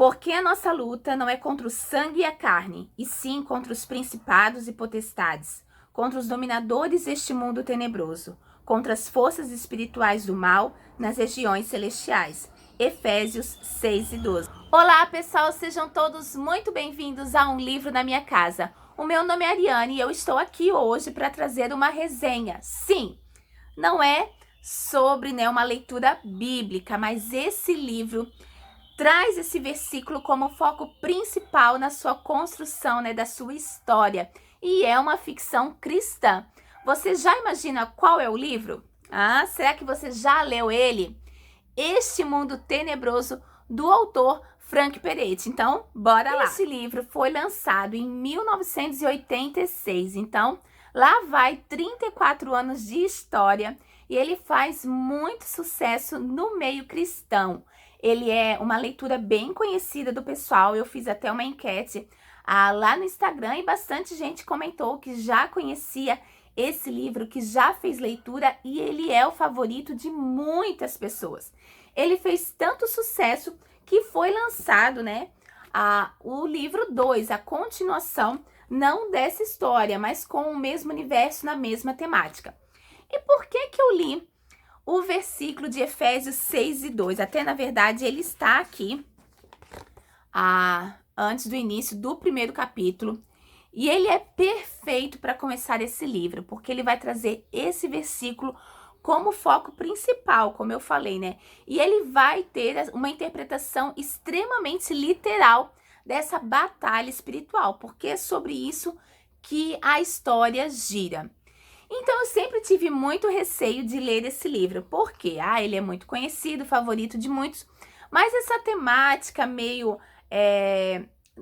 Porque a nossa luta não é contra o sangue e a carne, e sim contra os principados e potestades, contra os dominadores deste mundo tenebroso, contra as forças espirituais do mal nas regiões celestiais. Efésios 6:12. Olá, pessoal, sejam todos muito bem-vindos a Um Livro na Minha Casa. O meu nome é Ariane e eu estou aqui hoje para trazer uma resenha. Sim, não é sobre uma leitura bíblica, mas esse livro traz esse versículo como foco principal na sua construção, da sua história. E é uma ficção cristã. Você já imagina qual é o livro? Será que você já leu ele? Este Mundo Tenebroso, do autor Frank Peretti. Então, bora lá. Esse livro foi lançado em 1986. Então, lá vai 34 anos de história e ele faz muito sucesso no meio cristão. Ele é uma leitura bem conhecida do pessoal. Eu fiz até uma enquete lá no Instagram e bastante gente comentou que já conhecia esse livro, que já fez leitura, e ele é o favorito de muitas pessoas. Ele fez tanto sucesso que foi lançado, o livro 2, a continuação, não dessa história, mas com o mesmo universo, na mesma temática. E por que eu li o versículo de Efésios 6:2? Até, na verdade, ele está aqui antes do início do primeiro capítulo. E ele é perfeito para começar esse livro, porque ele vai trazer esse versículo como foco principal, como eu falei, E ele vai ter uma interpretação extremamente literal dessa batalha espiritual, porque é sobre isso que a história gira. Então, eu sempre tive muito receio de ler esse livro, porque ele é muito conhecido, favorito de muitos, mas essa temática meio...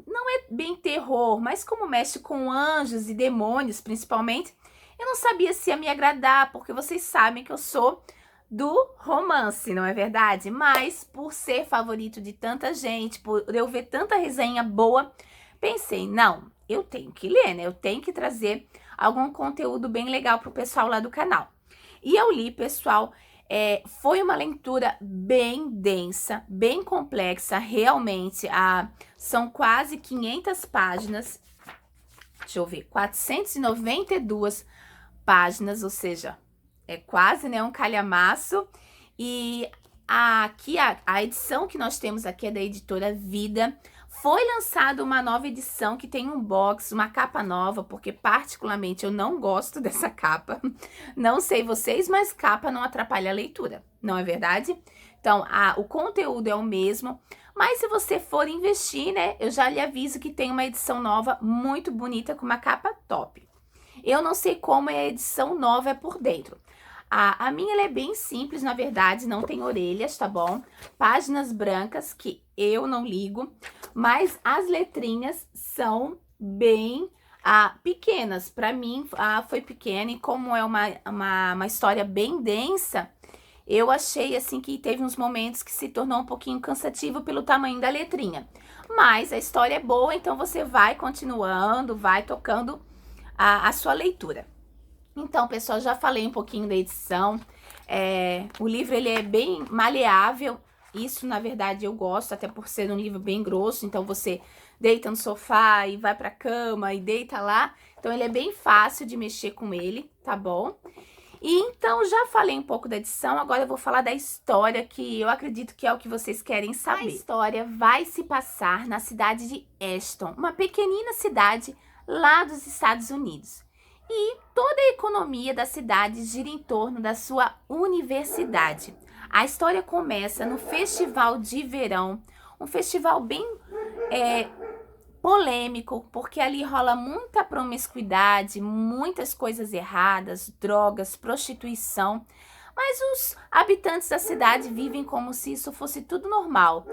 não é bem terror, mas como mexe com anjos e demônios, principalmente, eu não sabia se ia me agradar, porque vocês sabem que eu sou do romance, não é verdade? Mas, por ser favorito de tanta gente, por eu ver tanta resenha boa, pensei, não, eu tenho que ler, Eu tenho que trazer algum conteúdo bem legal pro pessoal lá do canal. E eu li, pessoal, foi uma leitura bem densa, bem complexa, realmente. São quase 500 páginas, deixa eu ver, 492 páginas, ou seja, é quase um calhamaço. E aqui a edição que nós temos aqui é da editora Vida. Foi lançada uma nova edição que tem um box, uma capa nova, porque particularmente eu não gosto dessa capa. Não sei vocês, mas capa não atrapalha a leitura, não é verdade? Então, o conteúdo é o mesmo, mas se você for investir, eu já lhe aviso que tem uma edição nova muito bonita com uma capa top. Eu não sei como a edição nova é por dentro. A minha ela é bem simples, na verdade, não tem orelhas, tá bom? Páginas brancas, que eu não ligo, mas as letrinhas são bem pequenas. Para mim, foi pequena, e como é uma história bem densa, eu achei assim que teve uns momentos que se tornou um pouquinho cansativo pelo tamanho da letrinha. Mas a história é boa, então você vai continuando, vai tocando a sua leitura. Então, pessoal, já falei um pouquinho da edição. O livro ele é bem maleável. Isso, na verdade, eu gosto, até por ser um livro bem grosso. Então, você deita no sofá e vai pra cama e deita lá. Então, ele é bem fácil de mexer com ele, tá bom? E então, já falei um pouco da edição, agora eu vou falar da história, que eu acredito que é o que vocês querem saber. A história vai se passar na cidade de Ashton, uma pequenina cidade lá dos Estados Unidos. E toda a economia da cidade gira em torno da sua universidade. A história começa no festival de verão, um festival bem polêmico, porque ali rola muita promiscuidade, muitas coisas erradas, drogas, prostituição. Mas os habitantes da cidade vivem como se isso fosse tudo normal.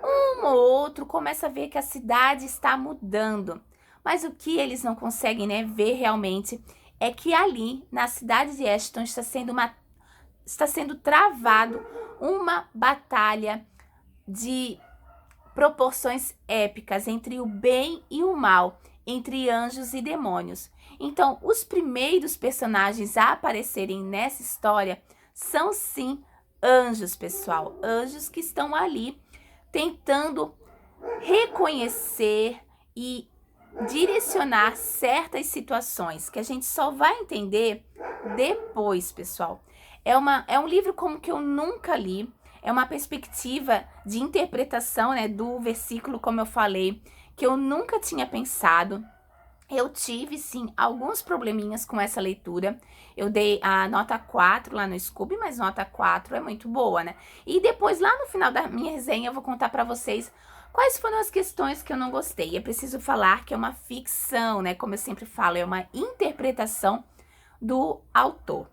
Um ou outro começa a ver que a cidade está mudando. Mas o que eles não conseguem ver realmente é que ali, na cidade de Ashton, está sendo travado uma batalha de proporções épicas entre o bem e o mal, entre anjos e demônios. Então, os primeiros personagens a aparecerem nessa história são sim anjos, pessoal. Anjos que estão ali tentando reconhecer e direcionar certas situações que a gente só vai entender depois, pessoal. É um livro como que eu nunca li, é uma perspectiva de interpretação, né, do versículo, como eu falei, que eu nunca tinha pensado. Eu tive, sim, alguns probleminhas com essa leitura. Eu dei a nota 4 lá no Scooby, mas nota 4 é muito boa, né? E depois, lá no final da minha resenha, eu vou contar pra vocês quais foram as questões que eu não gostei. É preciso falar que é uma ficção, né? Como eu sempre falo, é uma interpretação do autor.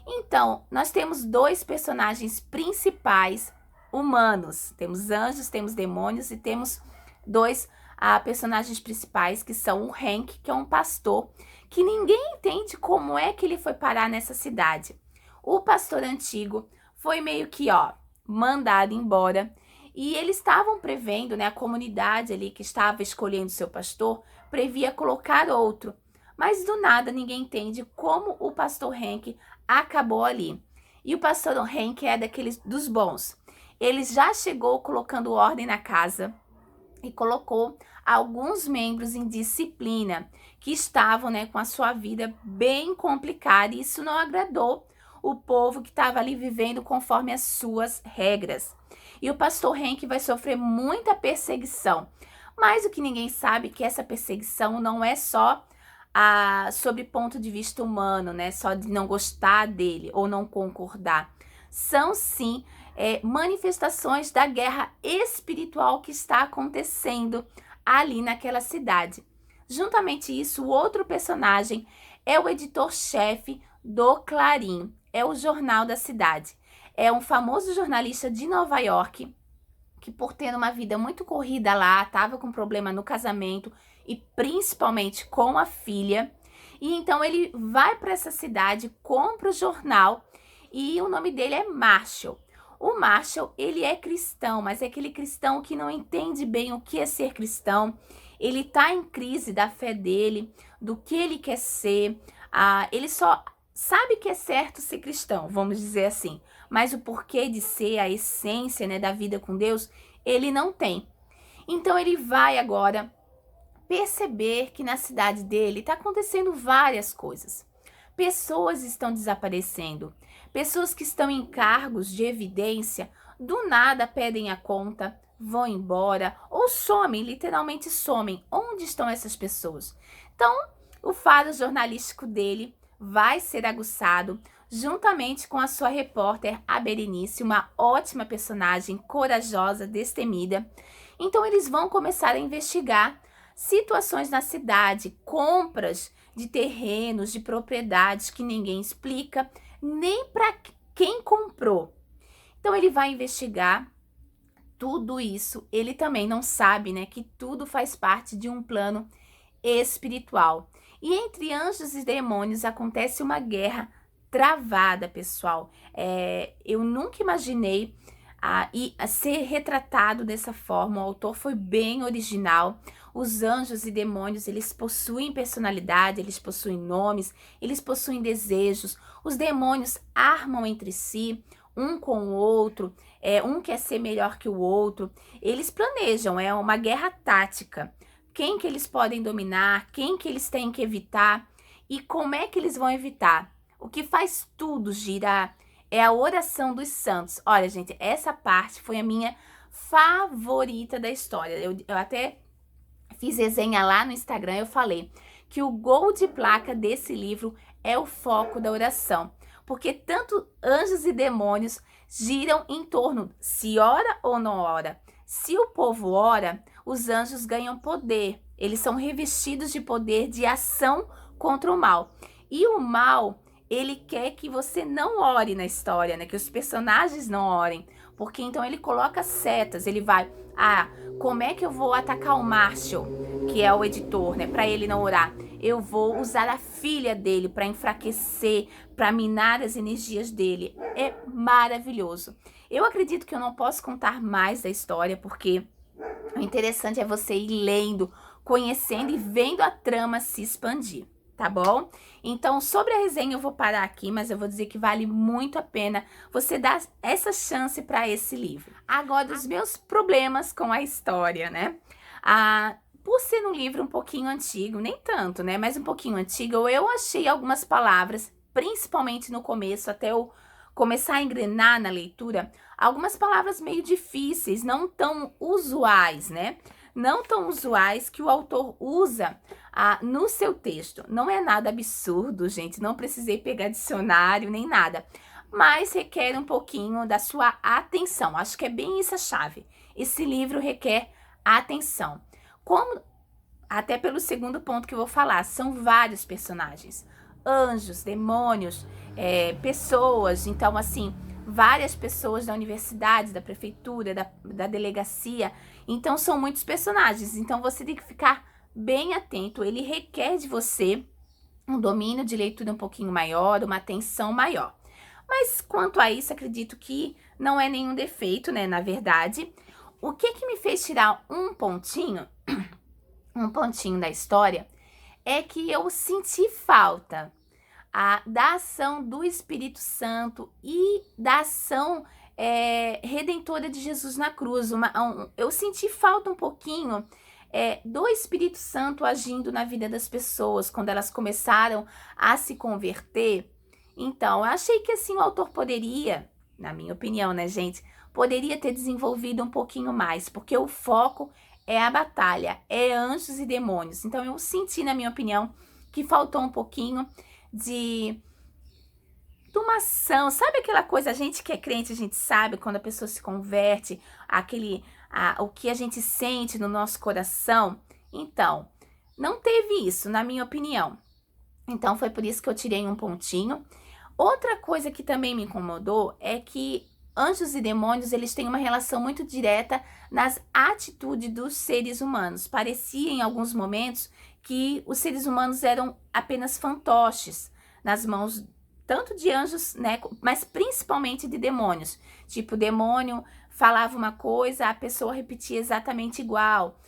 Então, nós temos dois personagens principais humanos. Temos anjos, temos demônios e temos dois personagens principais, que são o Hank, que é um pastor, que ninguém entende como é que ele foi parar nessa cidade. O pastor antigo foi meio que, mandado embora, e eles estavam prevendo, né, a comunidade ali que estava escolhendo seu pastor, previa colocar outro. Mas do nada ninguém entende como o pastor Hank acabou ali. E o pastor Hank é daqueles dos bons. Ele já chegou colocando ordem na casa e colocou alguns membros em disciplina que estavam, né, com a sua vida bem complicada, e isso não agradou o povo que estava ali vivendo conforme as suas regras. E o pastor Hank vai sofrer muita perseguição. Mas o que ninguém sabe é que essa perseguição não é só sob ponto de vista humano, né? Só de não gostar dele ou não concordar. São sim manifestações da guerra espiritual que está acontecendo ali naquela cidade. Juntamente isso, o outro personagem é o editor-chefe do Clarim, é o jornal da cidade. É um famoso jornalista de Nova York que, por ter uma vida muito corrida lá, estava com problema no casamento e principalmente com a filha. E então ele vai para essa cidade, compra o jornal, e o nome dele é Marshall. O Marshall, ele é cristão, mas é aquele cristão que não entende bem o que é ser cristão. Ele está em crise da fé dele, do que ele quer ser. Ele só sabe que é certo ser cristão, vamos dizer assim. Mas o porquê de ser, a essência, né, da vida com Deus, ele não tem. Então ele vai agora perceber que na cidade dele está acontecendo várias coisas. Pessoas estão desaparecendo. Pessoas que estão em cargos de evidência, do nada pedem a conta, vão embora ou somem, literalmente somem. Onde estão essas pessoas? Então, o faro jornalístico dele vai ser aguçado, juntamente com a sua repórter, a Berenice, uma ótima personagem, corajosa, destemida. Então, eles vão começar a investigar situações na cidade, compras de terrenos, de propriedades que ninguém explica, nem para quem comprou. Então ele vai investigar tudo isso. Ele também não sabe, né, que tudo faz parte de um plano espiritual. E entre anjos e demônios acontece uma guerra travada, pessoal. Eu nunca imaginei ser retratado dessa forma. O autor foi bem original. Os anjos e demônios, eles possuem personalidade, eles possuem nomes, eles possuem desejos. Os demônios armam entre si, um com o outro, um quer ser melhor que o outro. Eles planejam, é uma guerra tática. Quem que eles podem dominar, quem que eles têm que evitar e como é que eles vão evitar. O que faz tudo girar é a oração dos santos. Olha, gente, essa parte foi a minha favorita da história. Eu até fiz resenha lá no Instagram, eu falei que o gol de placa desse livro é o foco da oração. Porque tanto anjos e demônios giram em torno, se ora ou não ora. Se o povo ora, os anjos ganham poder. Eles são revestidos de poder de ação contra o mal. E o mal, ele quer que você não ore na história, né? Que os personagens não orem. Porque então ele coloca setas, ele vai... como é que eu vou atacar o Marshall, que é o editor, né? Para ele não orar. Eu vou usar a filha dele para enfraquecer, para minar as energias dele. É maravilhoso. Eu acredito que eu não posso contar mais da história, porque o interessante é você ir lendo, conhecendo e vendo a trama se expandir. tá bom? Então, sobre a resenha eu vou parar aqui, mas eu vou dizer que vale muito a pena você dar essa chance para esse livro. Agora, os meus problemas com a história, né? Por ser um livro um pouquinho antigo, nem tanto, né? Mas um pouquinho antigo, eu achei algumas palavras, principalmente no começo, até eu começar a engrenar na leitura, algumas palavras meio difíceis, não tão usuais, né? Não tão usuais que o autor usa no seu texto. Não é nada absurdo, gente, não precisei pegar dicionário nem nada, mas requer um pouquinho da sua atenção. Acho que é bem isso a chave. Esse livro requer atenção. Como, até pelo segundo ponto que eu vou falar, são vários personagens. Anjos, demônios, pessoas, então assim, várias pessoas da universidade, da prefeitura, da delegacia, então são muitos personagens, então você tem que ficar bem atento, ele requer de você um domínio de leitura um pouquinho maior, uma atenção maior. Mas quanto a isso, acredito que não é nenhum defeito, né, na verdade. O que me fez tirar um pontinho da história, é que eu senti falta da ação do Espírito Santo e da ação redentora de Jesus na cruz. Eu senti falta um pouquinho do Espírito Santo agindo na vida das pessoas, quando elas começaram a se converter. Então, eu achei que assim o autor poderia, na minha opinião, né, gente, poderia ter desenvolvido um pouquinho mais, porque o foco é a batalha, é anjos e demônios. Então, eu senti, na minha opinião, que faltou um pouquinho de uma ação. Sabe aquela coisa, a gente que é crente, a gente sabe quando a pessoa se converte, o que a gente sente no nosso coração. Então, não teve isso, na minha opinião. Então, foi por isso que eu tirei um pontinho. Outra coisa que também me incomodou é que anjos e demônios, eles têm uma relação muito direta nas atitudes dos seres humanos. Parecia em alguns momentos que os seres humanos eram apenas fantoches nas mãos tanto de anjos, né, mas principalmente de demônios. Tipo, o demônio falava uma coisa, a pessoa repetia exatamente igual.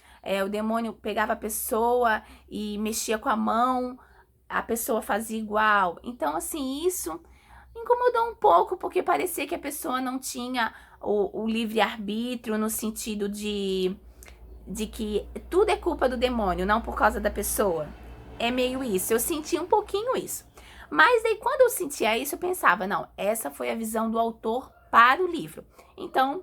O demônio pegava a pessoa e mexia com a mão, a pessoa fazia igual. Então, assim, isso incomodou um pouco, porque parecia que a pessoa não tinha o livre-arbítrio, no sentido de que tudo é culpa do demônio, não por causa da pessoa. É meio isso, eu senti um pouquinho isso. Mas daí quando eu sentia isso, eu pensava, não, essa foi a visão do autor para o livro. Então,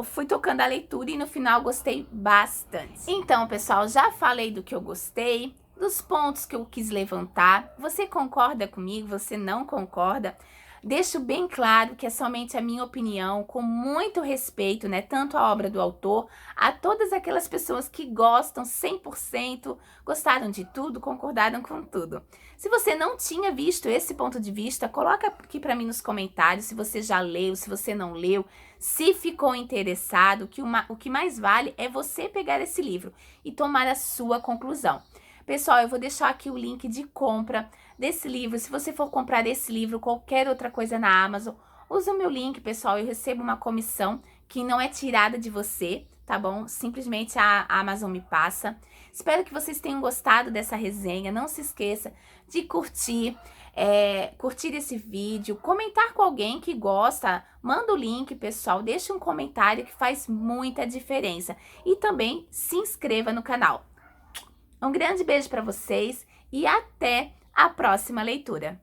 fui tocando a leitura e no final gostei bastante. Então, pessoal, já falei do que eu gostei, dos pontos que eu quis levantar. Você concorda comigo? Você não concorda? Deixo bem claro que é somente a minha opinião, com muito respeito, né? Tanto à obra do autor, a todas aquelas pessoas que gostam 100%, gostaram de tudo, concordaram com tudo. Se você não tinha visto esse ponto de vista, coloca aqui para mim nos comentários se você já leu, se você não leu, se ficou interessado, que o que mais vale é você pegar esse livro e tomar a sua conclusão. Pessoal, eu vou deixar aqui o link de compra desse livro. Se você for comprar esse livro, qualquer outra coisa na Amazon, usa o meu link, pessoal. Eu recebo uma comissão que não é tirada de você, tá bom? Simplesmente a Amazon me passa. Espero que vocês tenham gostado dessa resenha. Não se esqueça de curtir esse vídeo, comentar com alguém que gosta. Manda o link, pessoal. Deixa um comentário que faz muita diferença. E também se inscreva no canal. Um grande beijo para vocês e até a próxima leitura.